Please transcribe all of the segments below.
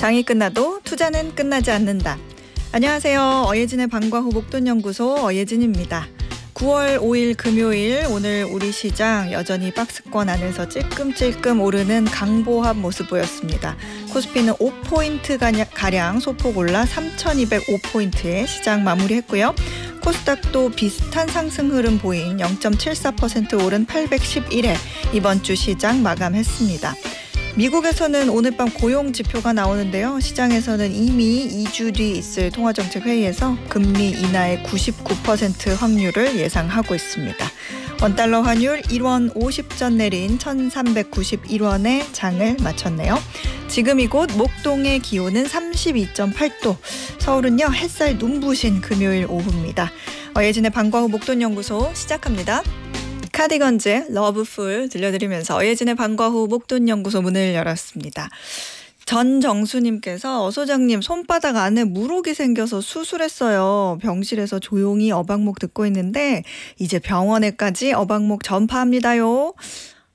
장이 끝나도 투자는 끝나지 않는다. 안녕하세요. 어예진의 방과 후 목돈연구소 어예진입니다. 9월 5일 금요일, 오늘 우리 시장 여전히 박스권 안에서 찔끔찔끔 오르는 강보합 모습 보였습니다. 코스피는 5포인트 가량 소폭 올라 3,205포인트에 시장 마무리했고요. 코스닥도 비슷한 상승 흐름 보인 0.74% 오른 811에 이번 주 시장 마감했습니다. 미국에서는 오늘 밤 고용 지표가 나오는데요. 시장에서는 이미 2주 뒤 있을 통화정책회의에서 금리 인하의 99% 확률을 예상하고 있습니다. 원달러 환율 1원 50전 내린 1,391원에 장을 마쳤네요. 지금 이곳 목동의 기온은 32.8도, 서울은요 햇살 눈부신 금요일 오후입니다. 어예진의 방과 후 목돈연구소 시작합니다. 카디건즈의 러브풀 들려드리면서 어예진의 방과 후 목돈연구소 문을 열었습니다. 전정수님께서 어 소장님, 손바닥 안에 물혹이 생겨서 수술했어요. 병실에서 조용히 어방목 듣고 있는데 이제 병원에까지 어방목 전파합니다요.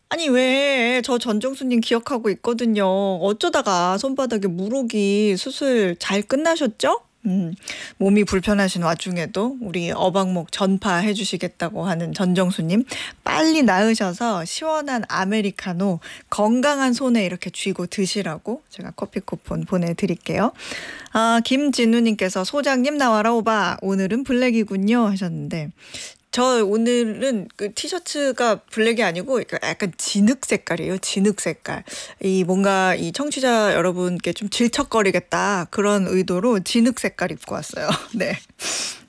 아니 왜, 저 전정수님 기억하고 있거든요. 어쩌다가 손바닥에 물혹이 수술 잘 끝나셨죠? 몸이 불편하신 와중에도 우리 어방목 전파해 주시겠다고 하는 전정수님, 빨리 나으셔서 시원한 아메리카노 건강한 손에 이렇게 쥐고 드시라고 제가 커피 쿠폰 보내드릴게요. 김진우님께서 소장님 나와라 오바, 오늘은 블랙이군요 하셨는데, 저 오늘은 그 티셔츠가 블랙이 아니고 약간 진흙 색깔이에요. 진흙 색깔. 뭔가 이 청취자 여러분께 좀 질척거리겠다, 그런 의도로 진흙 색깔 입고 왔어요. 네.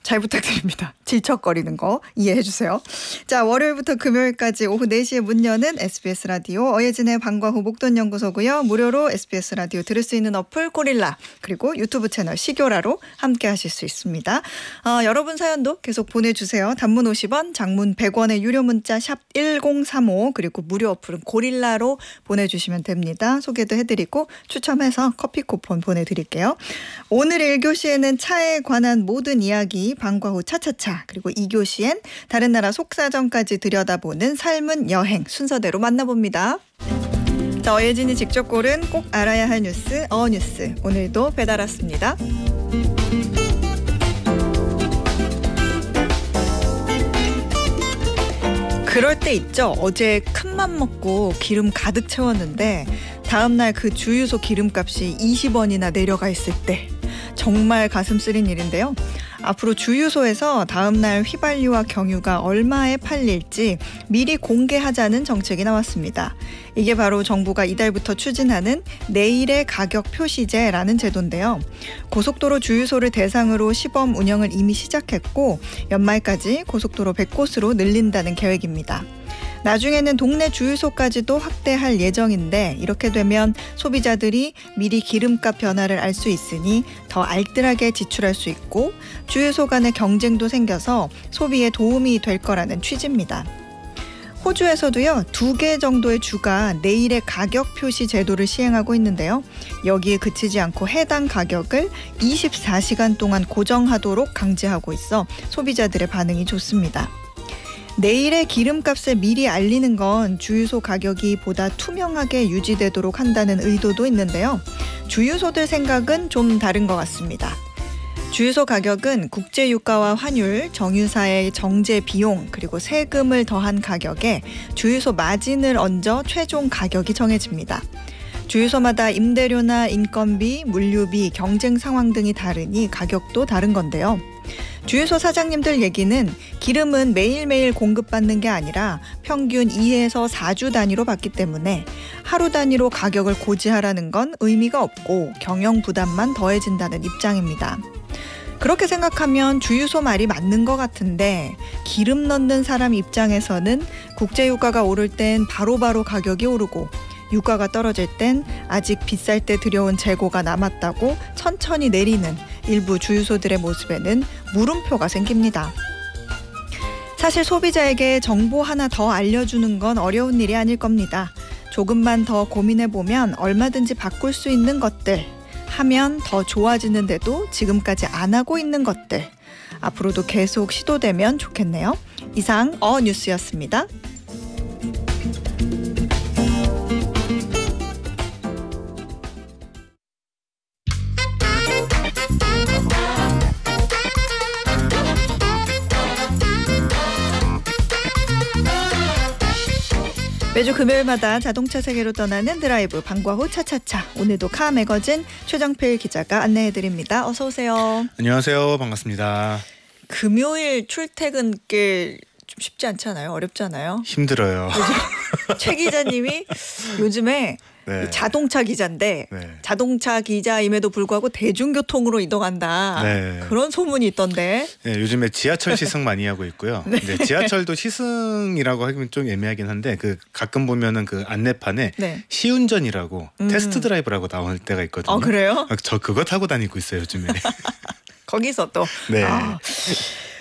잘 부탁드립니다. 질척거리는 거 이해해 주세요. 자, 월요일부터 금요일까지 오후 4시에 문 여는 SBS 라디오 어예진의 방과 후 목돈연구소고요. 무료로 SBS 라디오 들을 수 있는 어플 고릴라, 그리고 유튜브 채널 시교라로 함께 하실 수 있습니다. 여러분 사연도 계속 보내주세요. 단문 50원, 장문 100원의 유료 문자 샵 1035, 그리고 무료 어플은 고릴라로 보내주시면 됩니다. 소개도 해드리고 추첨해서 커피 쿠폰 보내드릴게요. 오늘 1교시에는 차에 관한 모든 이야기 방과 후 차차차, 그리고 2교시엔 다른 나라 속사정까지 들여다보는 삶은 여행 순서대로 만나봅니다. 자, 어예진이 직접 고른 꼭 알아야 할 뉴스 어뉴스, 오늘도 배달 왔습니다. 그럴 때 있죠. 어제 큰맘 먹고 기름 가득 채웠는데 다음날 그 주유소 기름값이 20원이나 내려가 있을 때 정말 가슴 쓰린 일인데요. 앞으로 주유소에서 다음날 휘발유와 경유가 얼마에 팔릴지 미리 공개하자는 정책이 나왔습니다. 이게 바로 정부가 이달부터 추진하는 내일의 가격 표시제라는 제도인데요. 고속도로 주유소를 대상으로 시범 운영을 이미 시작했고 연말까지 고속도로 100곳으로 늘린다는 계획입니다. 나중에는 동네 주유소까지도 확대할 예정인데, 이렇게 되면 소비자들이 미리 기름값 변화를 알 수 있으니 더 알뜰하게 지출할 수 있고 주유소 간의 경쟁도 생겨서 소비에 도움이 될 거라는 취지입니다. 호주에서도요, 2개 정도의 주가 내일의 가격 표시 제도를 시행하고 있는데요. 여기에 그치지 않고 해당 가격을 24시간 동안 고정하도록 강제하고 있어 소비자들의 반응이 좋습니다. 내일의 기름값을 미리 알리는 건 주유소 가격이 보다 투명하게 유지되도록 한다는 의도도 있는데요. 주유소들 생각은 좀 다른 것 같습니다. 주유소 가격은 국제유가와 환율, 정유사의 정제 비용, 그리고 세금을 더한 가격에 주유소 마진을 얹어 최종 가격이 정해집니다. 주유소마다 임대료나 인건비, 물류비, 경쟁 상황 등이 다르니 가격도 다른 건데요. 주유소 사장님들 얘기는 기름은 매일매일 공급받는 게 아니라 평균 2에서 4주 단위로 받기 때문에 하루 단위로 가격을 고지하라는 건 의미가 없고 경영 부담만 더해진다는 입장입니다. 그렇게 생각하면 주유소 말이 맞는 것 같은데, 기름 넣는 사람 입장에서는 국제유가가 오를 땐 바로바로 가격이 오르고 유가가 떨어질 땐 아직 비쌀 때 들여온 재고가 남았다고 천천히 내리는 일부 주유소들의 모습에는 물음표가 생깁니다. 사실 소비자에게 정보 하나 더 알려주는 건 어려운 일이 아닐 겁니다. 조금만 더 고민해보면 얼마든지 바꿀 수 있는 것들, 하면 더 좋아지는데도 지금까지 안 하고 있는 것들, 앞으로도 계속 시도되면 좋겠네요. 이상 어뉴스였습니다. 매주 금요일마다 자동차 세계로 떠나는 드라이브 방과후 차차차. 오늘도 카 매거진 최정필 기자가 안내해드립니다. 어서 오세요. 안녕하세요. 반갑습니다. 금요일 출퇴근길 좀 쉽지 않잖아요. 어렵잖아요. 힘들어요. 최 기자님이 요즘에 네. 자동차 기자인데 네. 자동차 기자임에도 불구하고 대중교통으로 이동한다. 네. 그런 소문이 있던데. 네, 요즘에 지하철 시승 많이 하고 있고요. 네. 네, 지하철도 시승이라고 하기는 좀 애매하긴 한데 그 가끔 보면은 그 안내판에 네. 시운전이라고 테스트 드라이브라고 나올 때가 있거든요. 그래요? 저 그거 타고 다니고 있어요 요즘에. 거기서 또. 네.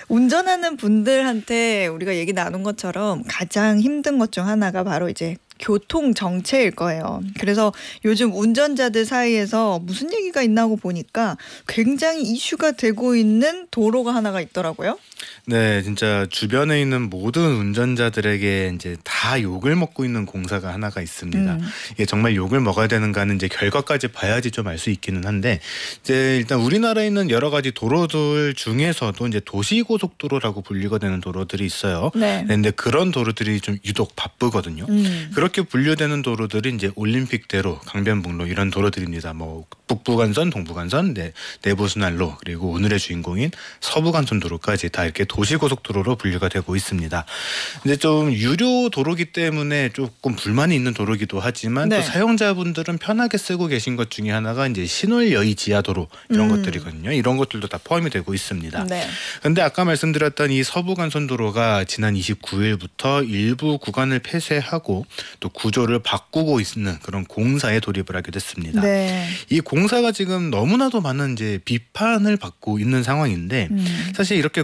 운전하는 분들한테 우리가 얘기 나눈 것처럼 가장 힘든 것 중 하나가 바로 이제 교통 정체일 거예요. 그래서 요즘 운전자들 사이에서 무슨 얘기가 있나 하고 보니까 굉장히 이슈가 되고 있는 도로가 하나가 있더라고요. 네, 진짜 주변에 있는 모든 운전자들에게 이제 다 욕을 먹고 있는 공사가 하나가 있습니다. 이게 정말 욕을 먹어야 되는가는 이제 결과까지 봐야지 좀 알 수 있기는 한데, 이제 일단 우리나라에 있는 여러 가지 도로들 중에서도 이제 도시고속도로라고 분류가 되는 도로들이 있어요. 네. 근데 그런 도로들이 좀 유독 바쁘거든요. 그렇게 분류되는 도로들이 이제 올림픽대로, 강변북로 이런 도로들입니다. 뭐 북부간선, 동부간선, 내부순환로 그리고 오늘의 주인공인 서부간선도로까지 다 이렇게 도시고속도로로 분류가 되고 있습니다. 근데 좀 유료 도로기 때문에 조금 불만이 있는 도로기도 하지만 네. 또 사용자분들은 편하게 쓰고 계신 것 중에 하나가 이제 신월여의 지하도로 이런 것들이거든요. 이런 것들도 다 포함이 되고 있습니다. 네. 근데 아까 말씀드렸던 이 서부간선도로가 지난 29일부터 일부 구간을 폐쇄하고 또 구조를 바꾸고 있는 그런 공사에 돌입을 하게 됐습니다. 네. 이 공사가 지금 너무나도 많은 이제 비판을 받고 있는 상황인데 사실 이렇게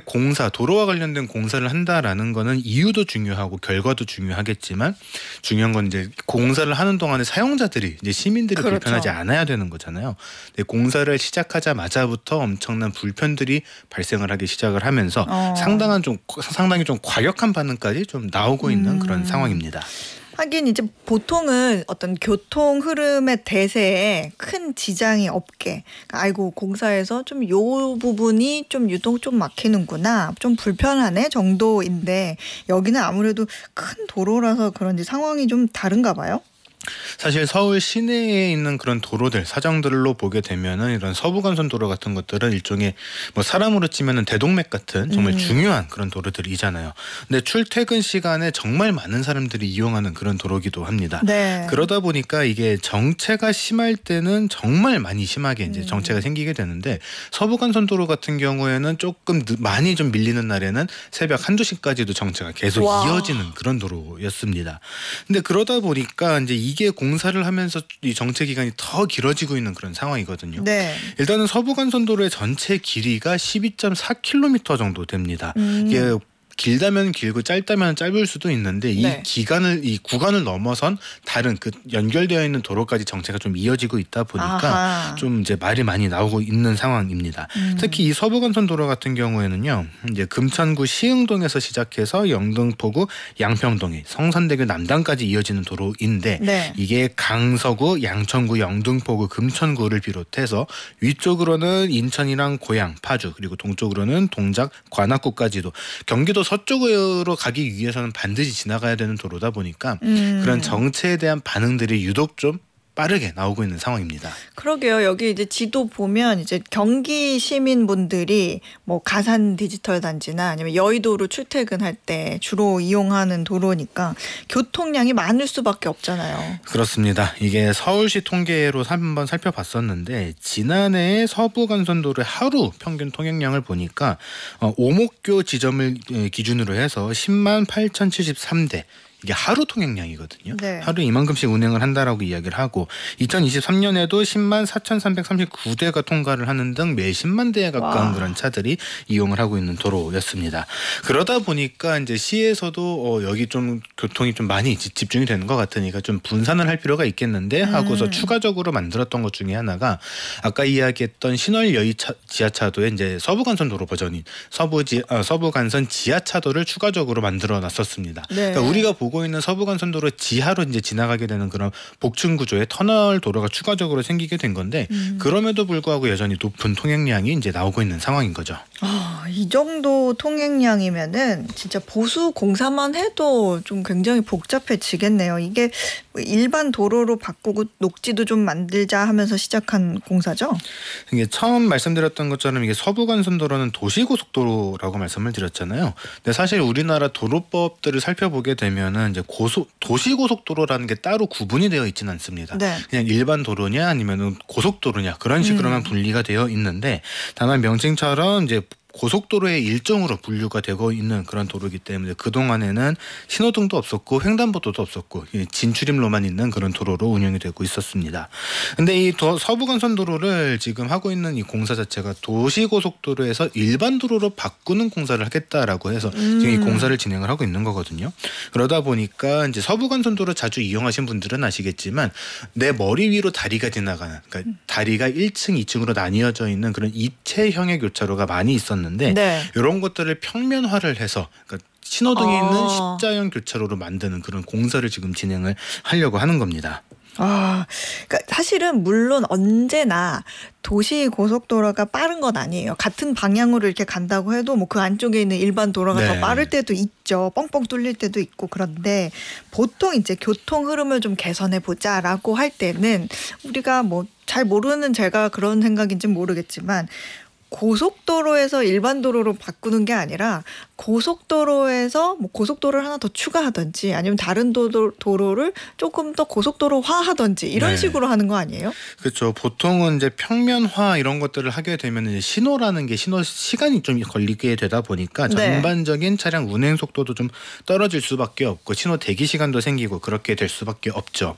도로와 관련된 공사를 한다라는 거는 이유도 중요하고 결과도 중요하겠지만 중요한 건 이제 공사를 하는 동안에 사용자들이 이제 시민들이 그렇죠. 불편하지 않아야 되는 거잖아요. 근데 공사를 시작하자마자부터 엄청난 불편들이 발생을 하기 시작을 하면서 상당히 좀 과격한 반응까지 좀 나오고 있는 그런 상황입니다. 하긴 이제 보통은 어떤 교통 흐름의 대세에 큰 지장이 없게 아이고 공사에서 좀 요 부분이 좀 유독 좀 막히는구나 좀 불편하네 정도인데 여기는 아무래도 큰 도로라서 그런지 상황이 좀 다른가 봐요. 사실 서울 시내에 있는 그런 도로들 사정들로 보게 되면은 이런 서부간선도로 같은 것들은 일종의 뭐 사람으로 치면은 대동맥 같은 정말 중요한 그런 도로들이잖아요. 근데 출퇴근 시간에 정말 많은 사람들이 이용하는 그런 도로기도 합니다. 네. 그러다 보니까 이게 정체가 심할 때는 정말 많이 심하게 이제 정체가 생기게 되는데 서부간선도로 같은 경우에는 조금 많이 좀 밀리는 날에는 새벽 1-2시까지도 정체가 계속 이어지는 그런 도로였습니다. 근데 그러다 보니까 이제 이게 공사를 하면서 이 정체 기간이 더 길어지고 있는 그런 상황이거든요. 네. 일단은 서부간선도로의 전체 길이가 12.4km 정도 됩니다. 이게 길다면 길고 짧다면 짧을 수도 있는데 네. 이 구간을 넘어선 다른 그 연결되어 있는 도로까지 정체가 좀 이어지고 있다 보니까 아하. 좀 이제 말이 많이 나오고 있는 상황입니다. 특히 이 서부간선도로 같은 경우에는요, 이제 금천구 시흥동에서 시작해서 영등포구 양평동에 성산대교 남단까지 이어지는 도로인데 네. 이게 강서구, 양천구, 영등포구, 금천구를 비롯해서 위쪽으로는 인천이랑 고양, 파주 그리고 동쪽으로는 동작, 관악구까지도 경기도 서쪽으로 가기 위해서는 반드시 지나가야 되는 도로다 보니까 그런 정체에 대한 반응들이 유독 좀 빠르게 나오고 있는 상황입니다. 그러게요. 여기 이제 지도 보면 이제 경기 시민분들이 뭐 가산 디지털 단지나 아니면 여의도로 출퇴근할 때 주로 이용하는 도로니까 교통량이 많을 수밖에 없잖아요. 그렇습니다. 이게 서울시 통계로 한번 살펴봤었는데 지난해 서부간선도로의 하루 평균 통행량을 보니까 오목교 지점을 기준으로 해서 10만 8,073대 이게 하루 통행량이거든요. 네. 하루 이만큼씩 운행을 한다라고 이야기를 하고 2023년에도 10만 4,339대가 통과를 하는 등 매 10만 대에 가까운 그런 차들이 이용을 하고 있는 도로였습니다. 그러다 보니까 이제 시에서도 여기 좀 교통이 좀 많이 집중이 되는 것 같으니까 좀 분산을 할 필요가 있겠는데 하고서 추가적으로 만들었던 것 중에 하나가 아까 이야기했던 신월여의 지하차도의 이제 서부간선 도로 버전인 서부간선 지하차도를 추가적으로 만들어 놨었습니다. 네. 그러니까 우리가 보고 오고 있는 서부간선도로 지하로 이제 지나가게 되는 그런 복층 구조의 터널 도로가 추가적으로 생기게 된 건데 그럼에도 불구하고 여전히 높은 통행량이 이제 나오고 있는 상황인 거죠. 이 정도 통행량이면은 진짜 보수 공사만 해도 좀 굉장히 복잡해지겠네요. 이게 일반 도로로 바꾸고 녹지도 좀 만들자 하면서 시작한 공사죠? 이게 처음 말씀드렸던 것처럼 이게 서부간선도로는 도시고속도로라고 말씀을 드렸잖아요. 근데 사실 우리나라 도로법들을 살펴보게 되면은 이제 도시고속도로라는 게 따로 구분이 되어 있지는 않습니다. 네. 그냥 일반 도로냐 아니면은 고속도로냐 그런 식으로만 분리가 되어 있는데 다만 명칭처럼 이제 고속도로의 일종으로 분류가 되고 있는 그런 도로이기 때문에 그동안에는 신호등도 없었고 횡단보도도 없었고 진출입로만 있는 그런 도로로 운영이 되고 있었습니다. 근데 이 서부간선도로를 지금 하고 있는 이 공사 자체가 도시고속도로에서 일반 도로로 바꾸는 공사를 하겠다라고 해서 지금 이 공사를 진행을 하고 있는 거거든요. 그러다 보니까 이제 서부간선도로 자주 이용하신 분들은 아시겠지만 내 머리 위로 다리가 지나가는 그러니까 다리가 1층, 2층으로 나뉘어져 있는 그런 입체형의 교차로가 많이 있었는데 네. 이런 것들을 평면화를 해서 그러니까 신호등이 있는 십자형 교차로로 만드는 그런 공사를 지금 진행을 하려고 하는 겁니다. 그러니까 사실은 물론 언제나 도시 고속도로가 빠른 건 아니에요. 같은 방향으로 이렇게 간다고 해도 뭐 그 안쪽에 있는 일반 도로가 네. 더 빠를 때도 있죠. 뻥뻥 뚫릴 때도 있고 그런데 보통 이제 교통 흐름을 좀 개선해 보자라고 할 때는 우리가 뭐 잘 모르는 제가 그런 생각인지는 모르겠지만 고속도로에서 일반 도로로 바꾸는 게 아니라 고속도로에서 뭐 고속도로를 하나 더 추가하든지 아니면 다른 도로를 조금 더 고속도로화하든지 이런 네. 식으로 하는 거 아니에요? 그렇죠. 보통은 이제 평면화 이런 것들을 하게 되면 이제 신호라는 게 신호 시간이 좀 걸리게 되다 보니까 네. 전반적인 차량 운행 속도도 좀 떨어질 수밖에 없고 신호 대기 시간도 생기고 그렇게 될 수밖에 없죠.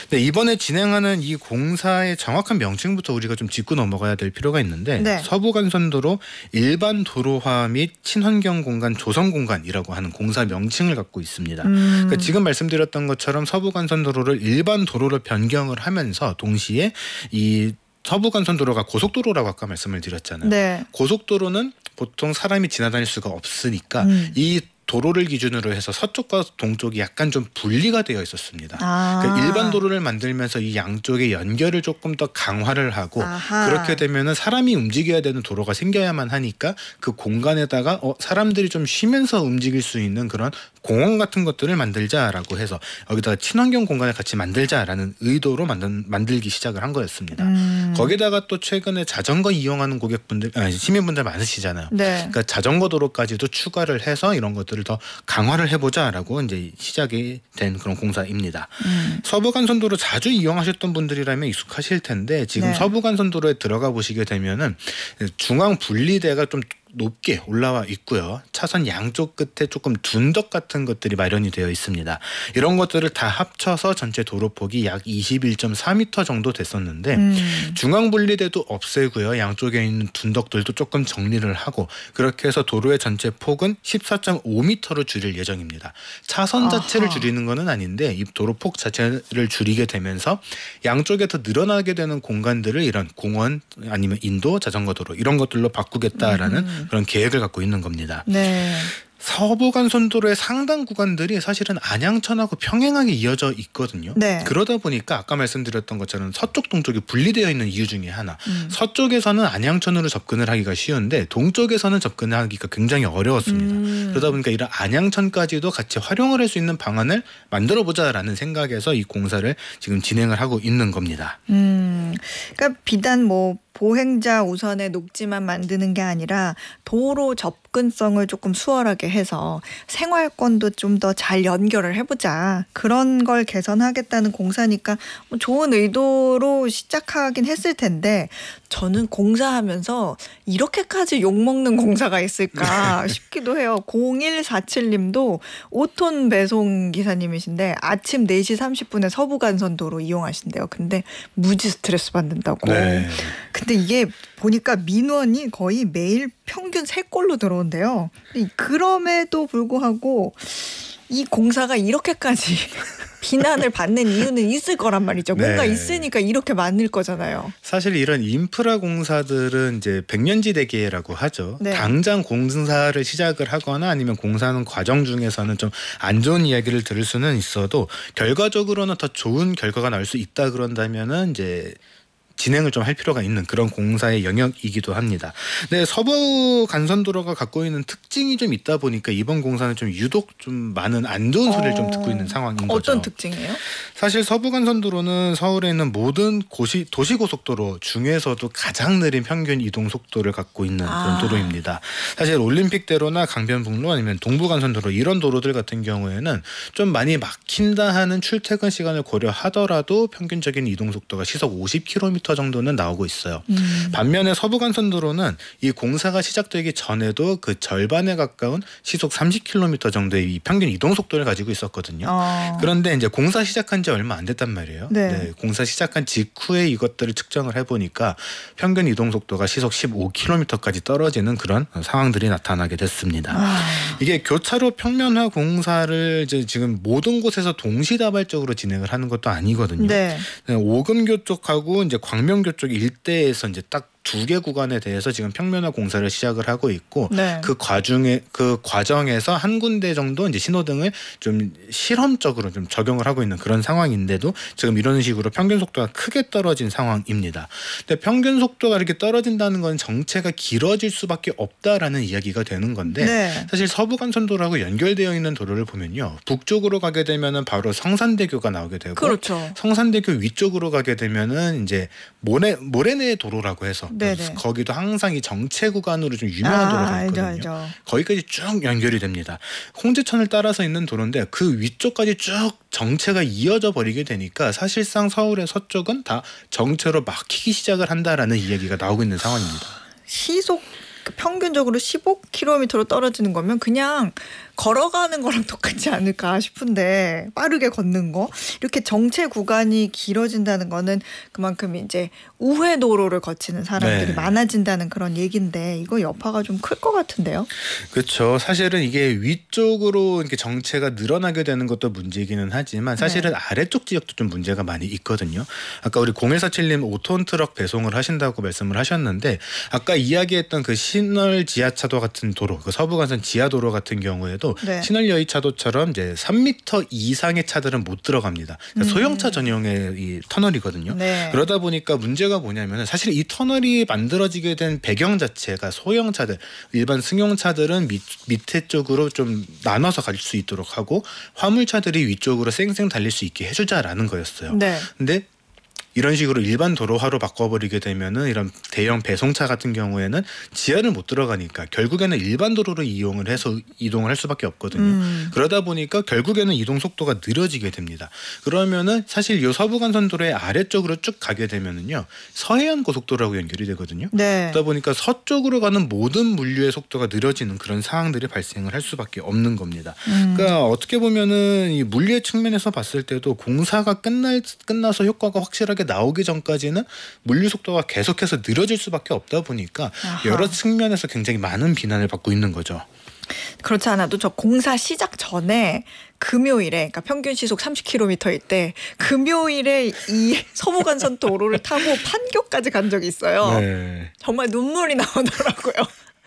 근데 이번에 진행하는 이 공사의 정확한 명칭부터 우리가 좀 짚고 넘어가야 될 필요가 있는데 네. 서부간선도로 일반 도로화 및 친환경 공간 조성 공간이라고 하는 공사 명칭을 갖고 있습니다. 그러니까 지금 말씀드렸던 것처럼 서부간선도로를 일반 도로로 변경을 하면서 동시에 이 서부간선도로가 고속도로라고 아까 말씀을 드렸잖아요. 네. 고속도로는 보통 사람이 지나다닐 수가 없으니까 이 도로를 기준으로 해서 서쪽과 동쪽이 약간 좀 분리가 되어 있었습니다. 그러니까 일반 도로를 만들면서 이 양쪽의 연결을 조금 더 강화를 하고 그렇게 되면은 사람이 움직여야 되는 도로가 생겨야만 하니까 그 공간에다가 사람들이 좀 쉬면서 움직일 수 있는 그런 공원 같은 것들을 만들자라고 해서 여기다가 친환경 공간을 같이 만들자라는 의도로 만들기 시작을 한 거였습니다. 거기다가 또 최근에 자전거 이용하는 시민분들 많으시잖아요. 네. 그러니까 자전거 도로까지도 추가를 해서 이런 것들을 더 강화를 해보자라고 이제 시작이 된 그런 공사입니다. 서부간선도로 자주 이용하셨던 분들이라면 익숙하실 텐데 지금 네. 서부간선도로에 들어가 보시게 되면은 중앙 분리대가 좀 높게 올라와 있고요. 차선 양쪽 끝에 조금 둔덕 같은 것들이 마련이 되어 있습니다. 이런 것들을 다 합쳐서 전체 도로폭이 약 21.4m 정도 됐었는데 중앙 분리대도 없애고요. 양쪽에 있는 둔덕들도 조금 정리를 하고 그렇게 해서 도로의 전체 폭은 14.5m로 줄일 예정입니다. 차선 자체를 줄이는 건 아닌데 이 도로폭 자체를 줄이게 되면서 양쪽에 더 늘어나게 되는 공간들을 이런 공원 아니면 인도 자전거 도로 이런 것들로 바꾸겠다라는 그런 계획을 갖고 있는 겁니다. 네. 서부간선도로의 상당 구간들이 사실은 안양천하고 평행하게 이어져 있거든요. 네. 그러다 보니까 아까 말씀드렸던 것처럼 서쪽 동쪽이 분리되어 있는 이유 중에 하나. 서쪽에서는 안양천으로 접근을 하기가 쉬운데 동쪽에서는 접근하기가 굉장히 어려웠습니다. 그러다 보니까 이런 안양천까지도 같이 활용을 할 수 있는 방안을 만들어보자라는 생각에서 이 공사를 지금 진행을 하고 있는 겁니다. 그러니까 비단 뭐 보행자 우선의 녹지만 만드는 게 아니라 도로 접근성을 조금 수월하게 해서 생활권도 좀 더 잘 연결을 해보자. 그런 걸 개선하겠다는 공사니까 뭐 좋은 의도로 시작하긴 했을 텐데 저는 공사하면서 이렇게까지 욕먹는 공사가 있을까 싶기도 해요. 0147님도 5톤 배송 기사님이신데 아침 4시 30분에 서부간선도로 이용하신대요. 근데 무지 스트레스 받는다고. 네. 근데 이게 보니까 민원이 거의 매일 평균 3건로 들어온대요. 그럼에도 불구하고 이 공사가 이렇게까지 비난을 받는 이유는 있을 거란 말이죠. 네. 뭔가 있으니까 이렇게 많을 거잖아요. 사실 이런 인프라 공사들은 이제 백년지대계라고 하죠. 네. 당장 공사를 시작을 하거나 아니면 공사하는 과정 중에서는 좀 안 좋은 이야기를 들을 수는 있어도 결과적으로는 더 좋은 결과가 나올 수 있다 그런다면은 이제 진행을 좀 할 필요가 있는 그런 공사의 영역이기도 합니다. 네, 서부 간선도로가 갖고 있는 특징이 좀 있다 보니까 이번 공사는 좀 유독 좀 많은 안 좋은 소리를 좀 듣고 있는 상황인 거죠. 어떤 특징이에요? 사실 서부 간선도로는 서울에 있는 모든 도시고속도로 중에서도 가장 느린 평균 이동 속도를 갖고 있는 그런 도로입니다. 사실 올림픽대로나 강변북로 아니면 동부간선도로 이런 도로들 같은 경우에는 좀 많이 막힌다 하는 출퇴근 시간을 고려하더라도 평균적인 이동 속도가 시속 50km 정도는 나오고 있어요. 반면에 서부간선도로는 이 공사가 시작되기 전에도 그 절반에 가까운 시속 30km 정도의 이 평균 이동 속도를 가지고 있었거든요. 그런데 이제 공사 시작한 지 얼마 안 됐단 말이에요. 네, 공사 시작한 직후에 이것들을 측정을 해보니까 평균 이동 속도가 시속 15km까지 떨어지는 그런 상황들이 나타나게 됐습니다. 이게 교차로 평면화 공사를 이제 지금 모든 곳에서 동시다발적으로 진행을 하는 것도 아니거든요. 네, 오금교 쪽하고 이제 광명교 쪽 일대에서 이제 딱 2개 구간에 대해서 지금 평면화 공사를 시작을 하고 있고 네. 그 과정에서 한 군데 정도 이제 신호등을 좀 실험적으로 좀 적용을 하고 있는 그런 상황인데도 지금 이런 식으로 평균 속도가 크게 떨어진 상황입니다. 근데 평균 속도가 이렇게 떨어진다는 건 정체가 길어질 수밖에 없다라는 이야기가 되는 건데 네. 사실 서부간선도로하고 연결되어 있는 도로를 보면요. 북쪽으로 가게 되면은 바로 성산대교가 나오게 되고 그렇죠. 성산대교 위쪽으로 가게 되면은 이제 모래내 도로라고 해서 네네. 거기도 항상 이 정체 구간으로 좀 유명한 도로가 있거든요. 알죠. 거기까지 쭉 연결이 됩니다. 홍제천을 따라서 있는 도로인데 그 위쪽까지 쭉 정체가 이어져 버리게 되니까 사실상 서울의 서쪽은 다 정체로 막히기 시작을 한다라는 이야기가 나오고 있는 상황입니다. 시속 평균적으로 15km로 떨어지는 거면 그냥 걸어가는 거랑 똑같지 않을까 싶은데 빠르게 걷는 거 이렇게 정체 구간이 길어진다는 거는 그만큼 이제 우회 도로를 거치는 사람들이 네. 많아진다는 그런 얘기인데 이거 여파가 좀 클 것 같은데요. 그렇죠. 사실은 이게 위쪽으로 이렇게 정체가 늘어나게 되는 것도 문제이기는 하지만 사실은 네. 아래쪽 지역도 좀 문제가 많이 있거든요. 아까 우리 0147님 5톤 트럭 배송을 하신다고 말씀을 하셨는데 아까 이야기했던 그 신월 지하차도 같은 도로, 그 서부간선 지하도로 같은 경우에도 네. 신월 여의차도처럼 이제 3m 이상의 차들은 못 들어갑니다. 그러니까 소형차 전용의 이 터널이거든요. 네. 그러다 보니까 문제가 뭐냐면 사실 이 터널이 만들어지게 된 배경 자체가 소형차들, 일반 승용차들은 밑에 쪽으로 좀 나눠서 갈 수 있도록 하고 화물차들이 위쪽으로 쌩쌩 달릴 수 있게 해주자라는 거였어요. 네. 근데 이런 식으로 일반 도로화로 바꿔버리게 되면은 이런 대형 배송차 같은 경우에는 지하를 못 들어가니까 결국에는 일반 도로를 이용을 해서 이동을 할 수밖에 없거든요. 그러다 보니까 결국에는 이동 속도가 느려지게 됩니다. 그러면은 사실 이 서부간선도로의 아래쪽으로 쭉 가게 되면은요 서해안 고속도로하고 연결이 되거든요. 네. 그러다 보니까 서쪽으로 가는 모든 물류의 속도가 느려지는 그런 상황들이 발생을 할 수밖에 없는 겁니다. 그러니까 어떻게 보면은 이 물류의 측면에서 봤을 때도 공사가 끝나서 효과가 확실하게 나오기 전까지는 물류 속도가 계속해서 느려질 수밖에 없다 보니까 아하. 여러 측면에서 굉장히 많은 비난을 받고 있는 거죠. 그렇지 않아도 저 공사 시작 전에 금요일에 그러니까 평균 시속 30km일 때 금요일에 이 서부간선 도로를 타고 판교까지 간 적이 있어요. 네. 정말 눈물이 나오더라고요.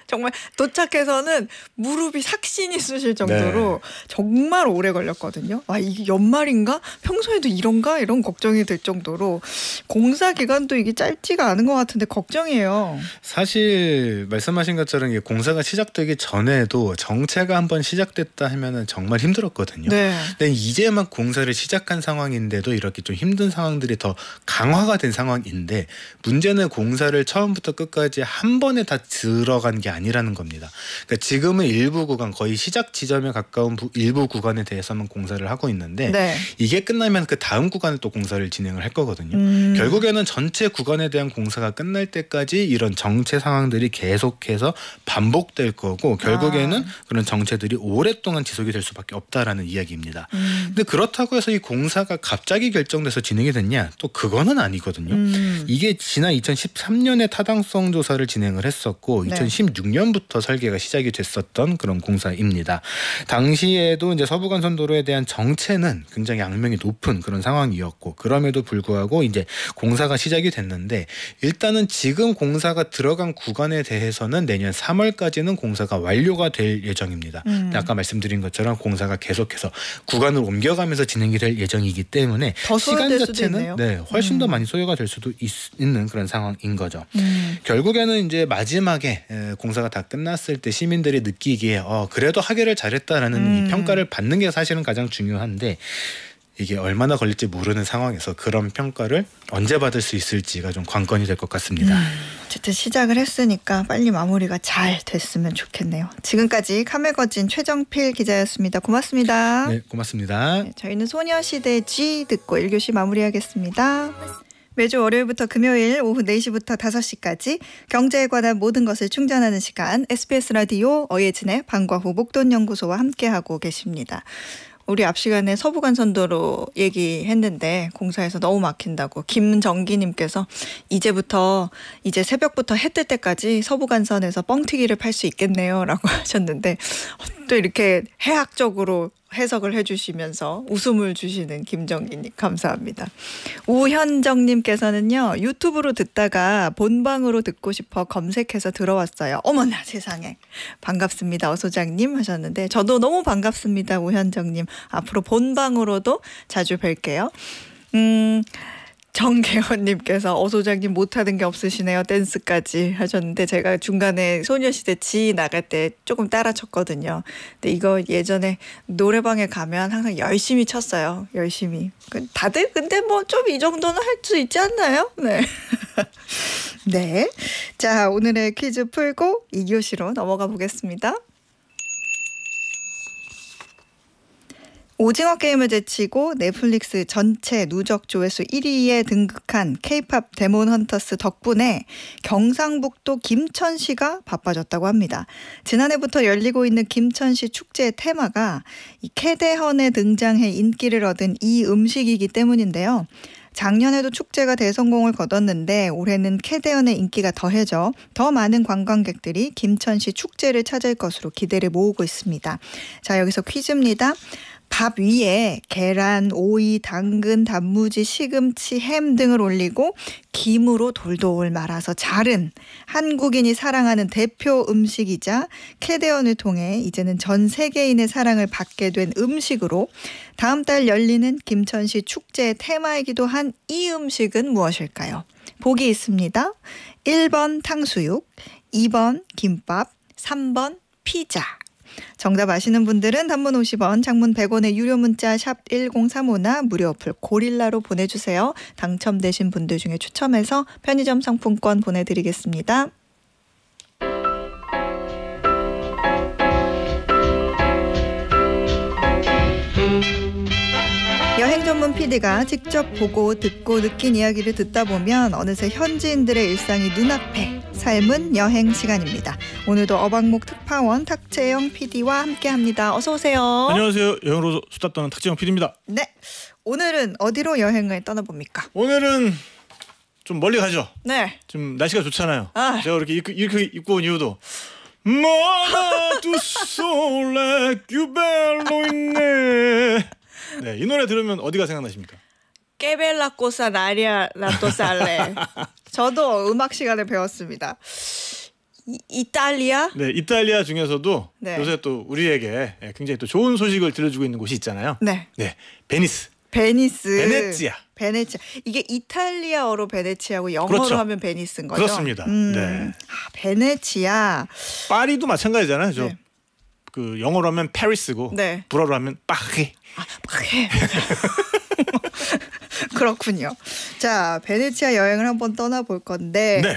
정말 도착해서는 무릎이 삭신이 쑤실 정도로 네. 정말 오래 걸렸거든요. 아, 이게 연말인가? 평소에도 이런가? 이런 걱정이 될 정도로 공사 기간도 이게 짧지가 않은 것 같은데 걱정이에요. 사실 말씀하신 것처럼 이게 공사가 시작되기 전에도 정체가 한번 시작됐다 하면은 정말 힘들었거든요. 네. 근데 이제 막 공사를 시작한 상황인데도 이렇게 좀 힘든 상황들이 더 강화가 된 상황인데 문제는 공사를 처음부터 끝까지 한 번에 다 들어간 게 아니라는 겁니다. 그러니까 지금은 일부 구간 거의 시작 지점에 가까운 일부 구간에 대해서만 공사를 하고 있는데 네. 이게 끝나면 그 다음 구간을 또 공사를 진행을 할 거거든요. 결국에는 전체 구간에 대한 공사가 끝날 때까지 이런 정체 상황들이 계속해서 반복될 거고 결국에는 그런 정체들이 오랫동안 지속이 될 수밖에 없다라는 이야기입니다. 근데 그렇다고 해서 이 공사가 갑자기 결정돼서 진행이 됐냐? 또 그거는 아니거든요. 이게 지난 2013년에 타당성 조사를 진행을 했었고 네. 2016 2016년부터 설계가 시작이 됐었던 그런 공사입니다. 당시에도 이제 서부간선도로에 대한 정체는 굉장히 악명이 높은 그런 상황이었고 그럼에도 불구하고 이제 공사가 시작이 됐는데 일단은 지금 공사가 들어간 구간에 대해서는 내년 3월까지는 공사가 완료가 될 예정입니다. 아까 말씀드린 것처럼 공사가 계속해서 구간을 옮겨가면서 진행이 될 예정이기 때문에 시간 자체는 훨씬 더 많이 소요가 될 수도 있는 그런 상황인 거죠. 결국에는 이제 마지막에 공사가 다 끝났을 때 시민들이 느끼기에 그래도 하기를 잘했다라는 이 평가를 받는 게 사실은 가장 중요한데 이게 얼마나 걸릴지 모르는 상황에서 그런 평가를 언제 받을 수 있을지가 좀 관건이 될 것 같습니다. 어쨌든 시작을 했으니까 빨리 마무리가 잘 됐으면 좋겠네요. 지금까지 카멜거진 최정필 기자였습니다. 고맙습니다. 네, 고맙습니다. 네, 저희는 소녀시대 G 듣고 1교시 마무리하겠습니다. 매주 월요일부터 금요일 오후 4시부터 5시까지 경제에 관한 모든 것을 충전하는 시간 SBS 라디오 어예진의 방과 후 목돈연구소와 함께하고 계십니다. 우리 앞 시간에 서부간선도로 얘기했는데 공사에서 너무 막힌다고 김정기님께서 이제 새벽부터 해 뜰 때까지 서부간선에서 뻥튀기를 팔 수 있겠네요 라고 하셨는데 또 이렇게 해학적으로 해석을 해주시면서 웃음을 주시는 김정기님 감사합니다. 우현정님께서는요. 유튜브로 듣다가 본방으로 듣고 싶어 검색해서 들어왔어요. 어머나 세상에 반갑습니다. 어소장님 하셨는데 저도 너무 반갑습니다. 우현정님 앞으로 본방으로도 자주 뵐게요. 정계원님께서 어소장님 못하는 게 없으시네요. 댄스까지 하셨는데 제가 중간에 소녀시대 지 나갈 때 조금 따라 췄거든요. 근데 이거 예전에 노래방에 가면 항상 열심히 췄어요. 열심히. 다들 근데 뭐 좀 이 정도는 할 수 있지 않나요? 네. 네. 자, 오늘의 퀴즈 풀고 2교시로 넘어가 보겠습니다. 오징어 게임을 제치고 넷플릭스 전체 누적 조회수 1위에 등극한 K-팝 데몬 헌터스 덕분에 경상북도 김천시가 바빠졌다고 합니다. 지난해부터 열리고 있는 김천시 축제의 테마가 이 캐대헌에 등장해 인기를 얻은 이 음식이기 때문인데요. 작년에도 축제가 대성공을 거뒀는데 올해는 캐대헌의 인기가 더해져 더 많은 관광객들이 김천시 축제를 찾을 것으로 기대를 모으고 있습니다. 자, 여기서 퀴즈입니다. 밥 위에 계란, 오이, 당근, 단무지, 시금치, 햄 등을 올리고 김으로 돌돌 말아서 자른 한국인이 사랑하는 대표 음식이자 캐대헌을 통해 이제는 전 세계인의 사랑을 받게 된 음식으로 다음 달 열리는 김천시 축제의 테마이기도 한 이 음식은 무엇일까요? 보기 있습니다. 1번 탕수육, 2번 김밥, 3번 피자. 정답 아시는 분들은 단문 50원, 장문 100원의 유료 문자 샵 1035나 무료 어플 고릴라로 보내주세요. 당첨되신 분들 중에 추첨해서 편의점 상품권 보내드리겠습니다. 여행 전문 PD가 직접 보고 듣고 느낀 이야기를 듣다 보면 어느새 현지인들의 일상이 눈앞에 삶은 여행 시간입니다. 오늘도 어방목 특파원 탁재영 PD와 함께합니다. 어서 오세요. 안녕하세요. 여행으로 수다 떠는 탁재영 PD입니다. 네, 오늘은 어디로 여행을 떠나봅니까? 오늘은 좀 멀리 가죠. 네. 지금 날씨가 좋잖아요. 제가 이렇게 입고 온 이유도 마나 두 솔레 큐벨로 있네. 네, 이 노래 들으면 어디가 생각나십니까? 깨벨라 꼬사 나리아 라또 살레. 저도 음악 시간에 배웠습니다. 이탈리아? 네, 이탈리아 중에서도 네. 요새 또 우리에게 굉장히 또 좋은 소식을 들려주고 있는 곳이 있잖아요. 네. 네, 베니스. 베네치아. 이게 이탈리아어로 베네치아고 영어로 그렇죠. 하면 베니스인 거죠? 그렇습니다. 네. 베네치아. 파리도 마찬가지잖아요. 저 네. 그 영어로 하면 파리스고 네. 불어로 하면 파리. 파리. 그렇군요. 자, 베네치아 여행을 한번 떠나볼 건데 네.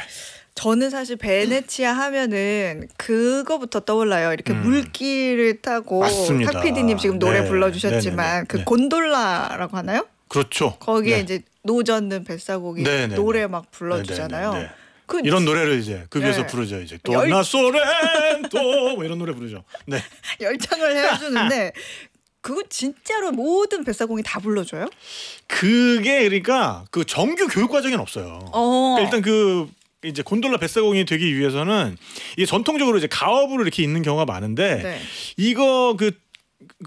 저는 사실 베네치아 하면은 그거부터 떠올라요. 이렇게 물길을 타고 맞습니다. 탁 PD님 지금 노래 네. 불러주셨지만 네네네. 그 네. 곤돌라라고 하나요? 그렇죠. 거기에 네. 이제 노젓는 뱃사고기 네네네. 노래 막 불러주잖아요. 네네네. 그 이런 노래를 이제 그 위에서 네. 부르죠. 이제 도나 소렌토 뭐 이런 노래 부르죠. 네. 열창을 해주는데 그거 진짜로 모든 뱃사공이 다 불러줘요? 그게 그러니까 그 정규 교육 과정에는 없어요. 그러니까 일단 그 이제 곤돌라 뱃사공이 되기 위해서는 이게 전통적으로 이제 가업으로 이렇게 있는 경우가 많은데 네. 이거 그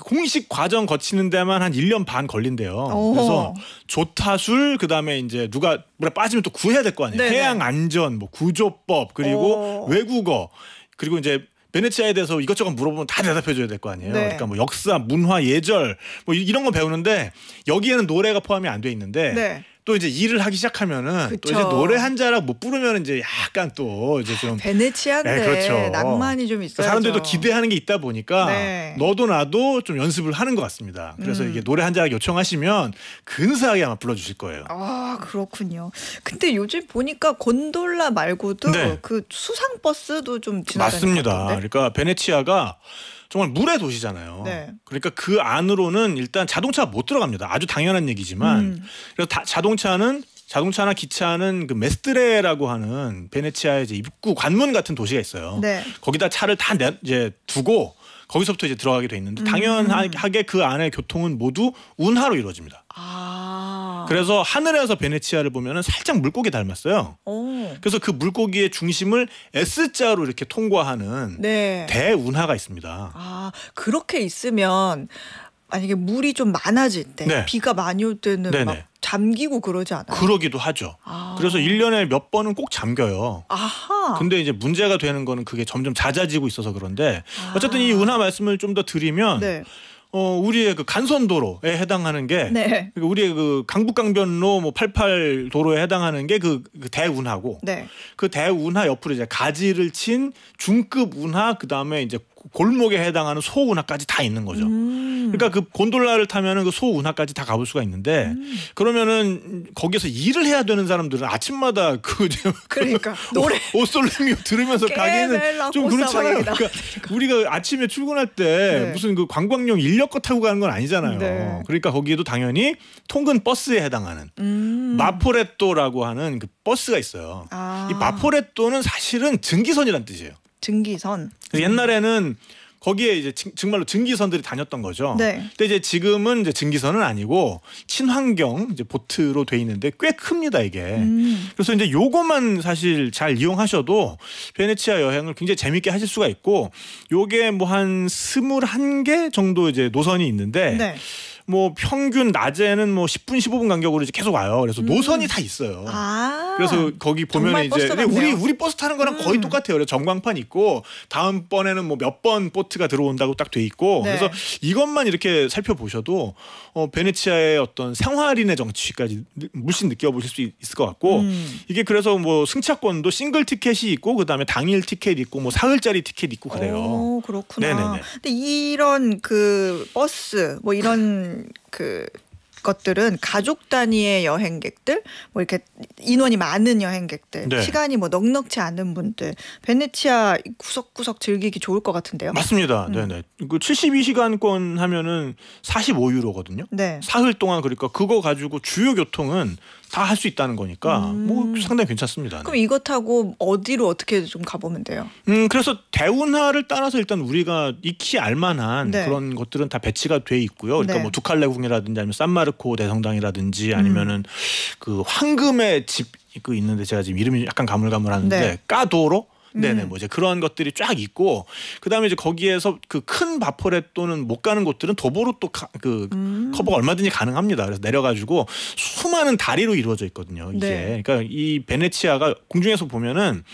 공식 과정 거치는 데만 한 1년 반 걸린대요. 오. 그래서 조타술 그다음에 이제 누가 물에 빠지면 또 구해야 될 거 아니에요. 네네. 해양 안전, 뭐 구조법 그리고 오. 외국어 그리고 이제 베네치아에 대해서 이것저것 물어보면 다 대답해 줘야 될 거 아니에요. 네. 그러니까 뭐 역사, 문화, 예절 뭐 이런 거 배우는데 여기에는 노래가 포함이 안 돼 있는데 네. 또 이제 일을 하기 시작하면은 또 그쵸. 이제 노래 한 자락 못 부르면 이제 약간 또 이제 좀 베네치아인데 네, 그렇죠. 낭만이 좀 있어요. 사람들도 기대하는 게 있다 보니까 네. 너도 나도 좀 연습을 하는 것 같습니다. 그래서 이게 노래 한 자락 요청하시면 근사하게 아마 불러주실 거예요. 아 그렇군요. 근데 요즘 보니까 곤돌라 말고도 네. 그 수상 버스도 좀 지나다니는 맞습니다. 것 같던데? 그러니까 베네치아가 정말 물의 도시잖아요. 네. 그러니까 그 안으로는 일단 자동차가 못 들어갑니다. 아주 당연한 얘기지만 그래서 자동차나 기차는 그 메스트레라고 하는 베네치아의 이제 입구 관문 같은 도시가 있어요. 네. 거기다 차를 다 이제 두고 거기서부터 이제 들어가게 돼 있는데 당연하게 그 안의 교통은 모두 운하로 이루어집니다. 아. 그래서 하늘에서 베네치아를 보면은 살짝 물고기 닮았어요. 오. 그래서 그 물고기의 중심을 S자로 이렇게 통과하는 네. 대운하가 있습니다. 아 그렇게 있으면 만약에 물이 좀 많아질 때 네. 비가 많이 올 때는 네네. 막 잠기고 그러지 않아요? 그러기도 하죠. 아. 그래서 1년에 몇 번은 꼭 잠겨요. 아하. 근데 이제 문제가 되는 거는 그게 점점 잦아지고 있어서 그런데 어쨌든 이 운하 말씀을 좀 더 드리면 네. 우리의 그 간선도로에 해당하는 게 네. 그러니까 우리의 그 강북강변로 뭐 88 도로에 해당하는 게 그 대운하고 네. 그 대운하 옆으로 이제 가지를 친 중급 운하 그다음에 이제 골목에 해당하는 소운하까지 다 있는 거죠. 그러니까 그 곤돌라를 타면은 그 소운하까지 다 가볼 수가 있는데 그러면은 거기서 일을 해야 되는 사람들은 아침마다 그 그러니까 노래 옷솔랭이 들으면서 가기는 좀 그렇잖아요. 그러니까. 그러니까 우리가 아침에 출근할 때 네. 무슨 그 관광용 인력거 타고 가는 건 아니잖아요. 네. 그러니까 거기에도 당연히 통근 버스에 해당하는 마포레토라고 하는 그 버스가 있어요. 아. 이 마포레토는 사실은 증기선이란 뜻이에요. 증기선. 그래서 옛날에는 거기에 이제 정말로 증기선들이 다녔던 거죠. 네. 근데 이제 지금은 이제 증기선은 아니고 친환경 이제 보트로 돼 있는데 꽤 큽니다 이게. 그래서 이제 요것만 사실 잘 이용하셔도 베네치아 여행을 굉장히 재밌게 하실 수가 있고 요게 뭐 한 21개 정도 이제 노선이 있는데 네. 뭐 평균 낮에는 뭐 10분 15분 간격으로 이제 계속 와요. 그래서 노선이 다 있어요. 아. 그래서 거기 보면 정말 이제 버스 같네요. 우리 버스 타는 거랑 거의 똑같아요. 그래서 전광판 있고 다음 번에는 뭐 몇 번 보트가 들어온다고 딱 돼 있고 네. 그래서 이것만 이렇게 살펴보셔도 베네치아의 어떤 생활인의 정치까지 물씬 느껴보실 수 있을 것 같고 이게 그래서 뭐 승차권도 싱글 티켓이 있고 그다음에 당일 티켓 있고 뭐 사흘짜리 티켓 있고 그래요. 오, 그렇구나. 네네네. 근데 이런 그 버스 뭐 이런 그 것들은 가족 단위의 여행객들, 뭐 이렇게 인원이 많은 여행객들, 네. 시간이 뭐 넉넉지 않은 분들, 베네치아 구석구석 즐기기 좋을 것 같은데요. 맞습니다. 네네. 그 72시간권 하면은 45유로거든요. 네. 사흘 동안 그러니까 그거 가지고 주요 교통은 다 할 수 있다는 거니까 뭐 상당히 괜찮습니다. 네. 그럼 이거 타고 어디로 어떻게 좀 가보면 돼요? 그래서 대운하를 따라서 일단 우리가 익히 알만한 네. 그런 것들은 다 배치가 돼 있고요. 그러니까 네. 뭐 두칼레궁이라든지 아니면 산마르코 대성당이라든지 아니면은 그 황금의 집 그 있는데 제가 지금 이름이 약간 가물가물하는데 네. 까도로 네네 뭐 이제 그런 것들이 쫙 있고 그다음에 이제 거기에서 그 큰 바포레토는 못 가는 곳들은 도보로 또 그 커버가 얼마든지 가능합니다. 그래서 내려가지고 수많은 다리로 이루어져 있거든요. 이게 네. 그러니까 이 베네치아가 공중에서 보면은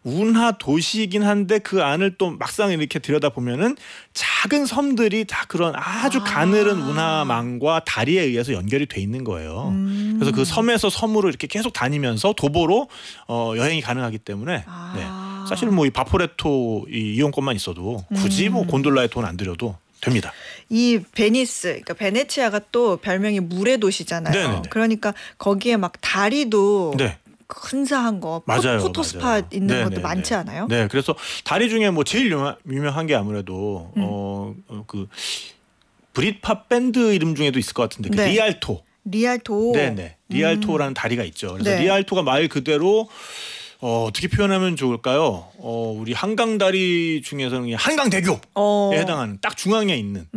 운하 도시이긴 한데 그 안을 또 막상 이렇게 들여다 보면은 작은 섬들이 다 그런 아주 가늘은 운하망과 다리에 의해서 연결이 돼 있는 거예요. 그래서 그 섬에서 섬으로 이렇게 계속 다니면서 도보로 여행이 가능하기 때문에 네. 사실은 뭐 이 바포레토 이 이용권만 있어도 굳이 뭐 곤돌라에 돈 안 들여도 됩니다. 이 베니스, 그러니까 베네치아가 또 별명이 물의 도시잖아요. 네네네. 그러니까 거기에 막 다리도 네. 근사한 거, 맞아요, 포토스팟 맞아요. 있는 네네네. 것도 많지 않아요? 네, 그래서 다리 중에 뭐 제일 유명한 게 아무래도 그 브릿팝 밴드 이름 중에도 있을 것 같은데 그 네. 리알토. 리알토. 네네. 리알토라는 다리가 있죠. 그래서 네. 리알토가 말 그대로 어떻게 표현하면 좋을까요? 우리 한강 다리 중에서는 그냥 한강대교에 해당하는 딱 중앙에 있는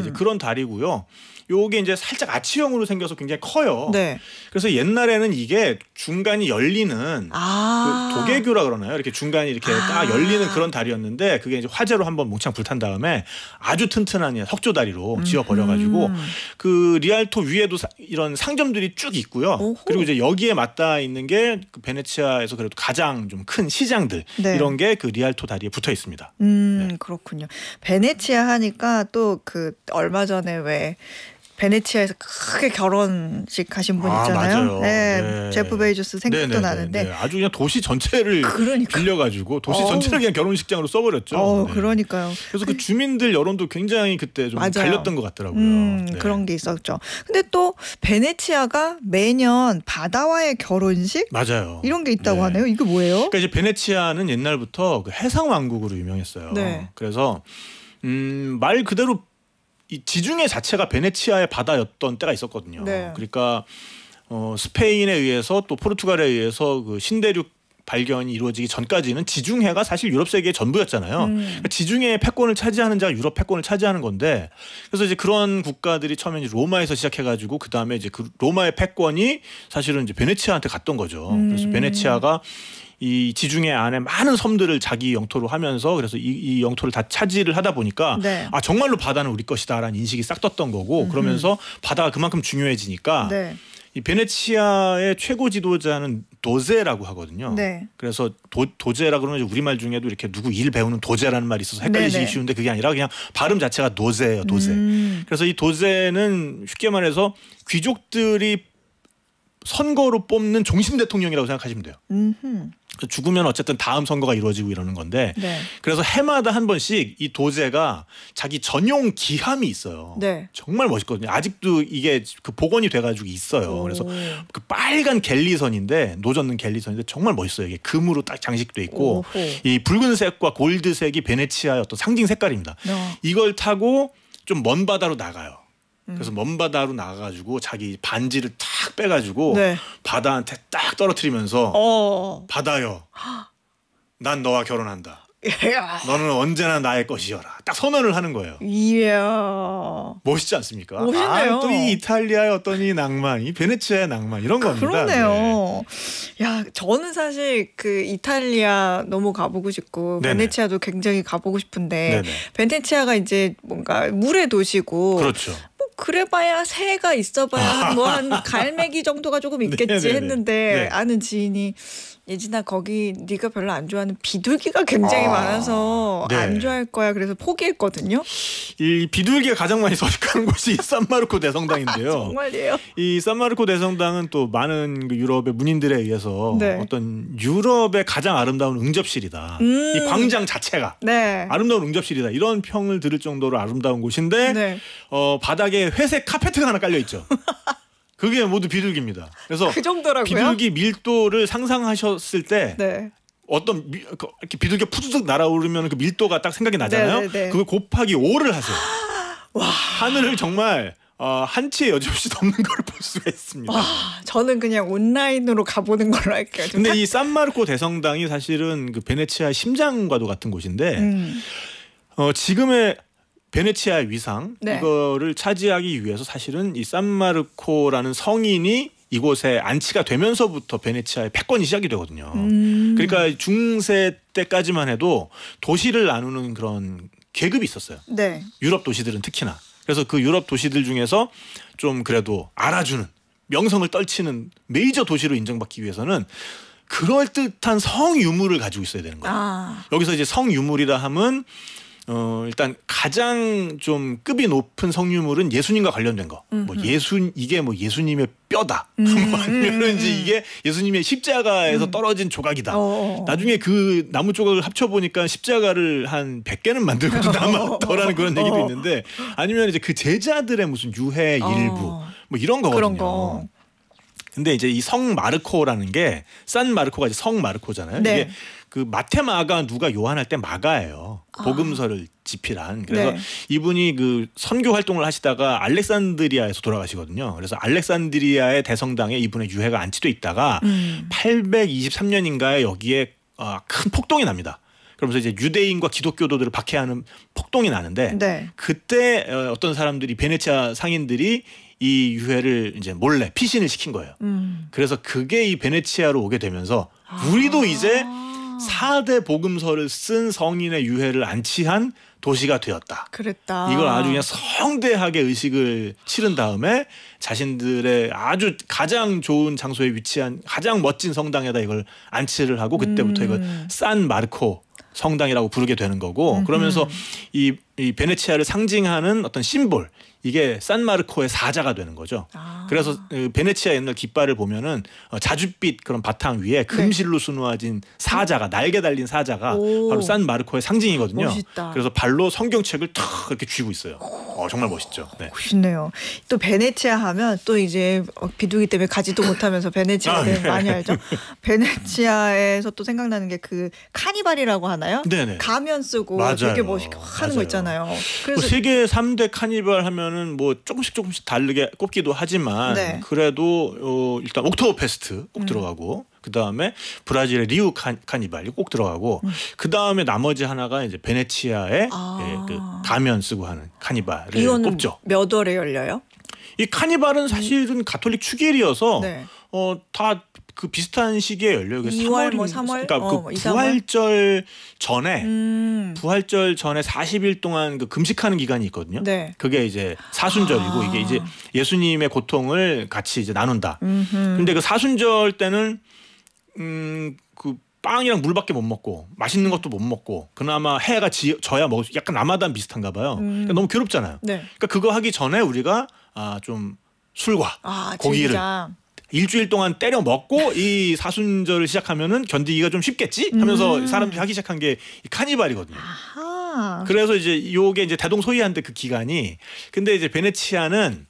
이제 그런 다리고요. 요게 이제 살짝 아치형으로 생겨서 굉장히 커요. 네. 그래서 옛날에는 이게 중간이 열리는 그 도개교라 그러나요? 이렇게 중간이 이렇게 딱 열리는 그런 다리였는데 그게 이제 화재로 한번 몽창 불탄 다음에 아주 튼튼한 석조 다리로 지어 버려가지고 그 리알토 위에도 이런 상점들이 쭉 있고요. 오호. 그리고 이제 여기에 맞닿아 있는 게 그 베네치아에서 그래도 가장 좀 큰 시장들 네. 이런 게 그 리알토 다리에 붙어 있습니다. 그렇군요. 베네치아 하니까 또 그 얼마 전에 왜 베네치아에서 크게 결혼식 가신 분 있잖아요. 맞아요. 네, 네. 제프 베이조스 생각도 네네네. 나는데 네. 아주 그냥 도시 전체를 그러니까. 빌려가지고 도시 전체를 그냥 결혼식장으로 써버렸죠. 네. 그러니까요. 그래서 그 주민들 여론도 굉장히 그때 좀 맞아요. 갈렸던 것 같더라고요. 네. 그런 게 있었죠. 근데 또 베네치아가 매년 바다와의 결혼식 맞아요. 이런 게 있다고 네. 하네요. 이게 뭐예요? 그러니까 이제 베네치아는 옛날부터 그 해상 왕국으로 유명했어요. 네. 그래서 말 그대로 이 지중해 자체가 베네치아의 바다였던 때가 있었거든요. 네. 그러니까 스페인에 의해서 또 포르투갈에 의해서 그 신대륙 발견이 이루어지기 전까지는 지중해가 사실 유럽 세계의 전부였잖아요. 그러니까 지중해의 패권을 차지하는 자가 유럽 패권을 차지하는 건데, 그래서 이제 그런 국가들이 처음에 이제 로마에서 시작해가지고 그 다음에 이제 그 로마의 패권이 사실은 이제 베네치아한테 갔던 거죠. 그래서 베네치아가 이 지중해 안에 많은 섬들을 자기 영토로 하면서 그래서 이 영토를 다 차지를 하다 보니까 네. 아 정말로 바다는 우리 것이다라는 인식이 싹 떴던 거고, 그러면서 바다가 그만큼 중요해지니까 네. 이 베네치아의 최고 지도자는 도제라고 하거든요. 네. 그래서 도제라 그러면 이제 우리말 중에도 이렇게 누구 일 배우는 도제라는 말이 있어서 헷갈리시기 네네. 쉬운데 그게 아니라 그냥 발음 자체가 도제예요. 도제. 그래서 이 도제는 쉽게 말해서 귀족들이 선거로 뽑는 종신 대통령이라고 생각하시면 돼요. 죽으면 어쨌든 다음 선거가 이루어지고 이러는 건데, 네. 그래서 해마다 한 번씩 이 도제가 자기 전용 기함이 있어요. 네. 정말 멋있거든요. 아직도 이게 그 복원이 돼가지고 있어요. 그래서 그 빨간 갤리선인데 노젓는 갤리선인데 정말 멋있어요. 이게 금으로 딱 장식돼 있고 오호. 이 붉은색과 골드색이 베네치아의 어떤 상징 색깔입니다. 이걸 타고 좀 먼 바다로 나가요. 그래서 먼 바다로 나가가지고 자기 반지를 탁 빼가지고 네. 바다한테 딱 떨어뜨리면서 바다여, 난 너와 결혼한다. 너는 언제나 나의 것이여라. 딱 선언을 하는 거예요. 이야. 멋있지 않습니까? 멋있네요. 또 이 이탈리아의 어떤 이 낭만, 이 베네치아의 낭만 이런 겁니다. 그러네요. 야, 저는 사실 그 이탈리아 너무 가보고 싶고 네네. 베네치아도 굉장히 가보고 싶은데 네네. 베네치아가 이제 뭔가 물의 도시고 그렇죠. 뭐 그래봐야 새가 있어봐야 뭐 한 갈매기 정도가 조금 있겠지 네네네. 했는데 네. 아는 지인이 예진아 거기 네가 별로 안 좋아하는 비둘기가 굉장히 많아서 네. 안 좋아할 거야. 그래서 포기했거든요. 이 비둘기가 가장 많이 서식하는 곳이 산마르코 대성당인데요. 정말이에요. 이 산마르코 대성당은 또 많은 그 유럽의 문인들에 의해서 네. 어떤 유럽의 가장 아름다운 응접실이다. 이 광장 자체가 네. 아름다운 응접실이다. 이런 평을 들을 정도로 아름다운 곳인데 네. 바닥에 회색 카페트가 하나 깔려 있죠. 그게 모두 비둘기입니다. 그래서 그 정도라고요? 비둘기 밀도를 상상하셨을 때 네. 어떤 이렇게 비둘기가 푸드득 날아오르면 그 밀도가 딱 생각이 나잖아요. 네네네. 그걸 곱하기 5를 하세요. 와. 하늘을 정말 한 치의 여지없이 덮는 걸 볼 수가 있습니다. 와, 저는 그냥 온라인으로 가보는 걸로 할게요. 근데 이 산마르코 대성당이 사실은 그 베네치아의 심장과도 같은 곳인데 지금의 베네치아의 위상 네. 이거를 차지하기 위해서 사실은 이 산마르코라는 성인이 이곳에 안치가 되면서부터 베네치아의 패권이 시작이 되거든요. 그러니까 중세 때까지만 해도 도시를 나누는 그런 계급이 있었어요. 네. 유럽 도시들은 특히나. 그래서 그 유럽 도시들 중에서 좀 그래도 알아주는 명성을 떨치는 메이저 도시로 인정받기 위해서는 그럴듯한 성유물을 가지고 있어야 되는 거예요. 여기서 이제 성유물이라 하면 일단 가장 좀 급이 높은 성유물은 예수님과 관련된 거. 뭐 이게 뭐 예수님의 뼈다. 뭐 아니면 이제 이게 예수님의 십자가에서 떨어진 조각이다. 나중에 그 나무 조각을 합쳐 보니까 십자가를 한 100개는 만들고도 남았더라는 그런 얘기도 있는데, 아니면 이제 그 제자들의 무슨 유해 일부 뭐 이런 거거든요. 그런 거. 근데 이제 이 성 마르코라는 게 산 마르코가 이제 성 마르코잖아요. 네. 이게 그 마테마가 누가 요한할 때 마가예요. 복음서를 집필한. 그래서 네. 이분이 그 선교 활동을 하시다가 알렉산드리아에서 돌아가시거든요. 그래서 알렉산드리아의 대성당에 이분의 유해가 안치돼 있다가 823년인가에 여기에 큰 폭동이 납니다. 그러면서 이제 유대인과 기독교도들을 박해하는 폭동이 나는데 네. 그때 어떤 사람들이 베네치아 상인들이 이 유해를 이제 몰래 피신을 시킨 거예요. 그래서 그게 이 베네치아로 오게 되면서 우리도 이제 4대 복음서를 쓴 성인의 유해를 안치한 도시가 되었다. 그랬다. 이걸 아주 그냥 성대하게 의식을 치른 다음에 자신들의 아주 가장 좋은 장소에 위치한 가장 멋진 성당에다 이걸 안치를 하고 그때부터 이걸 산 마르코 성당이라고 부르게 되는 거고 그러면서 이 베네치아를 상징하는 어떤 심볼 이게 산마르코의 사자가 되는 거죠. 그래서 베네치아 옛날 깃발을 보면은 자줏빛 그런 바탕 위에 금실로 수놓아진 사자가 날개 달린 사자가 바로 산마르코의 상징이거든요. 멋있다. 그래서 발로 성경책을 탁 이렇게 쥐고 있어요. 정말 멋있죠. 네. 멋있네요. 또 베네치아 하면 또 이제 비둘기 때문에 가지도 못하면서 베네치아 네. 많이 알죠. 베네치아에서 또 생각나는 게 그 카니발이라고 하나요? 네네. 가면 쓰고 맞아요. 되게 멋있게 하는 거 있잖아요. 그래서 뭐 세계 3대 카니발 하면은 뭐 조금씩 다르게 꼽기도 하지만 네. 그래도 일단 옥토버 페스트 꼭 들어가고 그 다음에 브라질의 리우 카니발이 꼭 들어가고 그 다음에 나머지 하나가 이제 베네치아의 그 가면 쓰고 하는 카니발을 이거는 꼽죠. 몇 월에 열려요? 이 카니발은 사실은 가톨릭 축일이어서 네. 다 그 비슷한 시기에 열려요. 2월 뭐 3월? 그러니까 그 2, 3월? 부활절 전에 부활절 전에 40일 동안 그 금식하는 기간이 있거든요. 네. 그게 이제 사순절이고 이게 이제 예수님의 고통을 같이 이제 나눈다. 근데 그 사순절 때는 그 빵이랑 물밖에 못 먹고 맛있는 것도 못 먹고 그나마 해가 져야 먹을 수 약간 라마단 비슷한가 봐요. 그러니까 너무 괴롭잖아요. 네. 그러니까 그거 하기 전에 우리가 좀 술과 고기를 진짜. 일주일 동안 때려 먹고 이 사순절을 시작하면은 견디기가 좀 쉽겠지 하면서 사람들이 하기 시작한 게 이 카니발이거든요. 아하. 그래서 이제 요게 이제 대동소이한데 그 기간이 근데 이제 베네치아는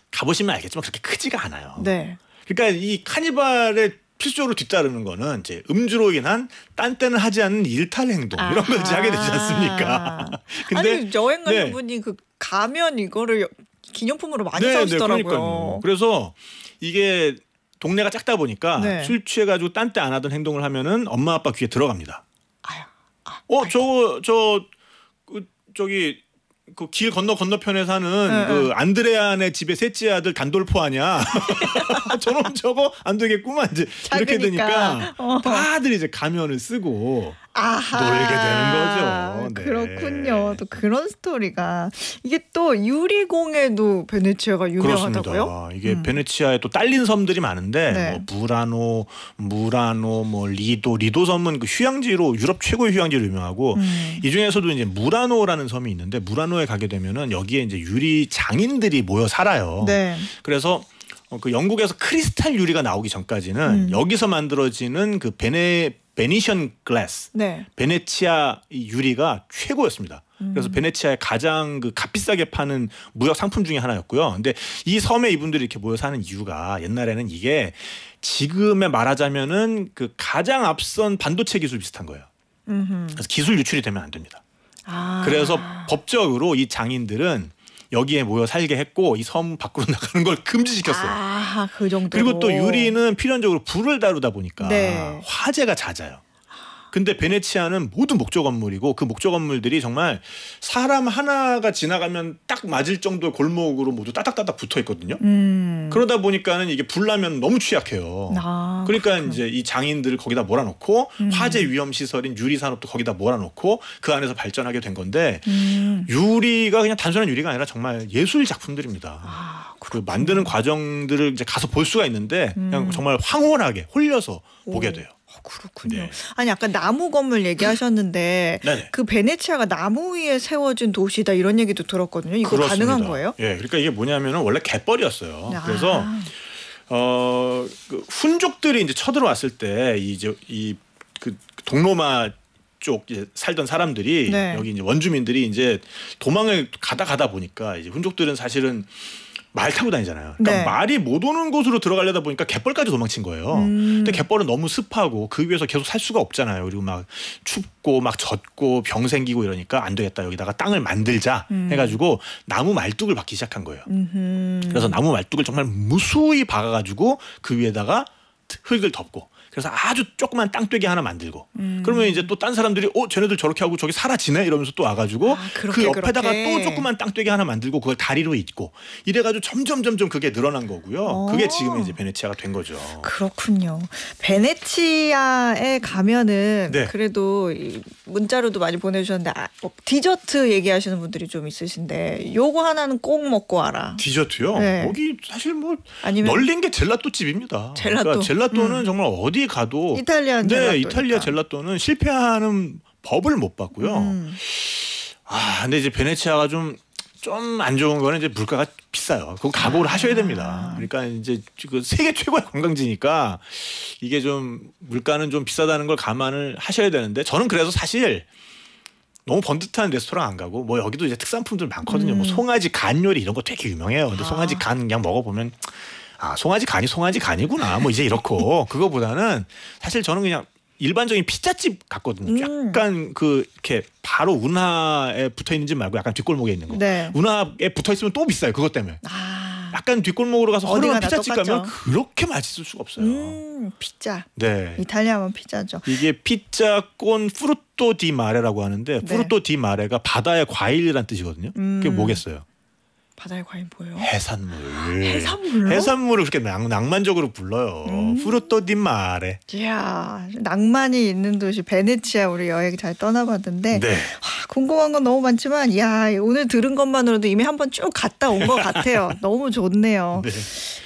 가보시면 알겠지만 그렇게 크지가 않아요. 네. 그러니까 이 카니발의 필수적으로 뒤따르는 거는 이제 음주로 인한 딴 때는 하지 않는 일탈 행동 이런 걸 이제 하게 되지 않습니까? 근데 아니 여행 가신 네. 분이 그 가면 이거를 기념품으로 많이 네, 사오시더라고요. 그러니까요. 그래서 이게 동네가 작다 보니까 네. 술 취해가지고 딴 때 안 하던 행동을 하면은 엄마 아빠 귀에 들어갑니다. 저기 그 길 건너편에 사는 그 안드레아네 집의 셋째 아들 단돌포 아니야? 저놈 저거 안 되겠구만 이제 이렇게 되니까 다들 이제 가면을 쓰고 놀게 되는 거죠. 네. 그렇군요. 또 그런 스토리가 이게 또 유리공예도 베네치아가 유명하다고요? 그렇습니다. 이게 베네치아에 또 딸린 섬들이 많은데 네. 뭐 무라노, 뭐 리도 섬은 그 휴양지로 유럽 최고의 영지로 유명하고 이 중에서도 이제 무라노라는 섬이 있는데 무라노에 가게 되면은 여기에 이제 유리 장인들이 모여 살아요. 네. 그래서 그 영국에서 크리스탈 유리가 나오기 전까지는 여기서 만들어지는 그 베니션 글래스, 네. 베네치아 이 유리가 최고였습니다. 그래서 베네치아에 가장 그 값비싸게 파는 무역 상품 중에 하나였고요. 근데 이 섬에 이분들이 이렇게 모여 사는 이유가 옛날에는 이게 지금에 말하자면은 그 가장 앞선 반도체 기술 비슷한 거예요. 그래서 기술 유출이 되면 안 됩니다. 그래서 법적으로 이 장인들은 여기에 모여 살게 했고 이 섬 밖으로 나가는 걸 금지시켰어요. 그 정도로. 그리고 또 유리는 필연적으로 불을 다루다 보니까 네. 화재가 잦아요. 근데 베네치아는 모든 목조 건물이고 그 목조 건물들이 정말 사람 하나가 지나가면 딱 맞을 정도의 골목으로 모두 따닥따닥 붙어 있거든요. 그러다 보니까는 이게 불나면 너무 취약해요. 그러니까 그렇구나. 이제 이 장인들을 거기다 몰아놓고 화재 위험 시설인 유리 산업도 거기다 몰아놓고 그 안에서 발전하게 된 건데 유리가 그냥 단순한 유리가 아니라 정말 예술 작품들입니다. 그 만드는 과정들을 이제 가서 볼 수가 있는데 그냥 정말 황홀하게 홀려서 보게 돼요. 그렇군요. 네. 아니 아까 나무 건물 얘기하셨는데 네네. 그 베네치아가 나무 위에 세워진 도시다 이런 얘기도 들었거든요. 이거 그렇습니다. 가능한 거예요? 예, 그러니까 이게 뭐냐면은 원래 갯벌이었어요. 그래서 그 훈족들이 이제 쳐들어왔을 때 이제 그 동로마 쪽 이제 살던 사람들이 네. 여기 이제 원주민들이 이제 도망을 가다 보니까 이제 훈족들은 사실은 말 타고 다니잖아요. 그러니까 네. 말이 못 오는 곳으로 들어가려다 보니까 갯벌까지 도망친 거예요. 근데 갯벌은 너무 습하고 그 위에서 계속 살 수가 없잖아요. 그리고 막 춥고 막 젖고 병 생기고 이러니까 안 되겠다. 여기다가 땅을 만들자 해가지고 나무 말뚝을 박기 시작한 거예요. 그래서 나무 말뚝을 정말 무수히 박아가지고 그 위에다가 흙을 덮고 그래서 아주 조그만 땅떼기 하나 만들고 그러면 이제 또 딴 사람들이 쟤네들 저렇게 하고 저기 사라지네 이러면서 또 와가지고 그 옆에다가 또 조그만 땅떼기 하나 만들고 그걸 다리로 잇고 이래가지고 점점 그게 늘어난 거고요. 그게 지금 이제 베네치아가 된 거죠. 그렇군요. 베네치아에 가면은 네. 그래도 문자로도 많이 보내주셨는데 디저트 얘기하시는 분들이 좀 있으신데 요거 하나는 꼭 먹고 와라. 디저트요? 네. 여기 사실 뭐 아니면 널린 게 젤라또 집입니다. 젤라또. 그러니까 젤라또는 정말 어디 가도 이탈리안 네, 젤라또니까. 이탈리아 젤라또는 실패하는 법을 못 봤고요. 근데 이제 베네치아가 좀 안 좋은 거는 이제 물가가 비싸요. 그거 각오를 하셔야 됩니다. 그러니까 이제 그 세계 최고의 관광지니까 이게 좀 물가는 좀 비싸다는 걸 감안을 하셔야 되는데 저는 그래서 사실 너무 번듯한 레스토랑 안 가고 뭐 여기도 이제 특산품들 많거든요. 뭐 송아지 간 요리 이런 거 되게 유명해요. 근데 송아지 간 그냥 먹어보면 송아지 간이 송아지 간이구나. 뭐 이제 이렇고 그거보다는 사실 저는 그냥 일반적인 피자집 같거든요. 약간 이렇게 바로 운하에 붙어 있는 집 말고 약간 뒷골목에 있는 거. 네. 운하에 붙어 있으면 또 비싸요. 그것 때문에. 약간 뒷골목으로 가서 허름한 피자집 가면 그렇게 맛있을 수가 없어요. 피자. 네. 이탈리아면 피자죠. 이게 피자 콘 프루토 디 마레라고 하는데 네. 프루토 디 마레가 바다의 과일이란 뜻이거든요. 그게 뭐겠어요? 바다의 과일 뭐예요? 해산물. 해산물로? 해산물을 그렇게 낭만적으로 불러요. 프루토 디 마레. 이야, 낭만이 있는 도시 베네치아 우리 여행 잘 떠나봤는데 네. 궁금한 건 너무 많지만 이야, 오늘 들은 것만으로도 이미 한번 쭉 갔다 온 것 같아요. 너무 좋네요. 네.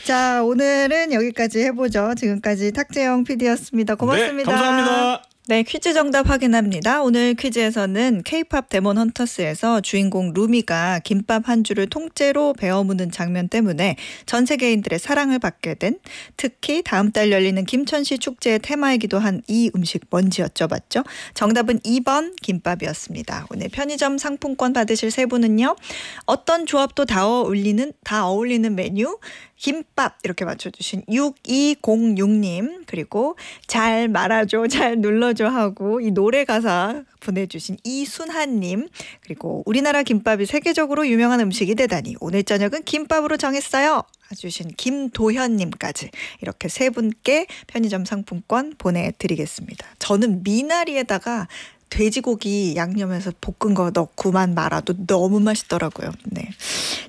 자, 오늘은 여기까지 해보죠. 지금까지 탁재영 PD였습니다. 고맙습니다. 네, 감사합니다. 네, 퀴즈 정답 확인합니다. 오늘 퀴즈에서는 K-팝 데몬 헌터스에서 주인공 루미가 김밥 한 줄을 통째로 베어 무는 장면 때문에 전 세계인들의 사랑을 받게 된, 특히 다음 달 열리는 김천시 축제의 테마이기도 한 이 음식 뭔지 여쭤봤죠. 정답은 2번 김밥이었습니다. 오늘 편의점 상품권 받으실 세 분은요. 어떤 조합도 다 어울리는 메뉴 김밥 이렇게 맞춰주신 6206님, 그리고 잘 말아줘 잘 눌러줘 하고 이 노래 가사 보내주신 이순하님, 그리고 우리나라 김밥이 세계적으로 유명한 음식이 되다니 오늘 저녁은 김밥으로 정했어요 해주신 김도현님까지 이렇게 세 분께 편의점 상품권 보내드리겠습니다. 저는 미나리에다가 돼지고기 양념해서 볶은 거 넣고만 말아도 너무 맛있더라고요. 네.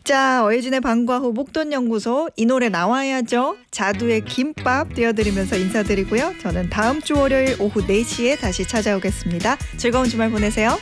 자, 어예진의 방과 후 목돈연구소 이 노래 나와야죠. 자두의 김밥 띄워드리면서 인사드리고요. 저는 다음 주 월요일 오후 4시에 다시 찾아오겠습니다. 즐거운 주말 보내세요.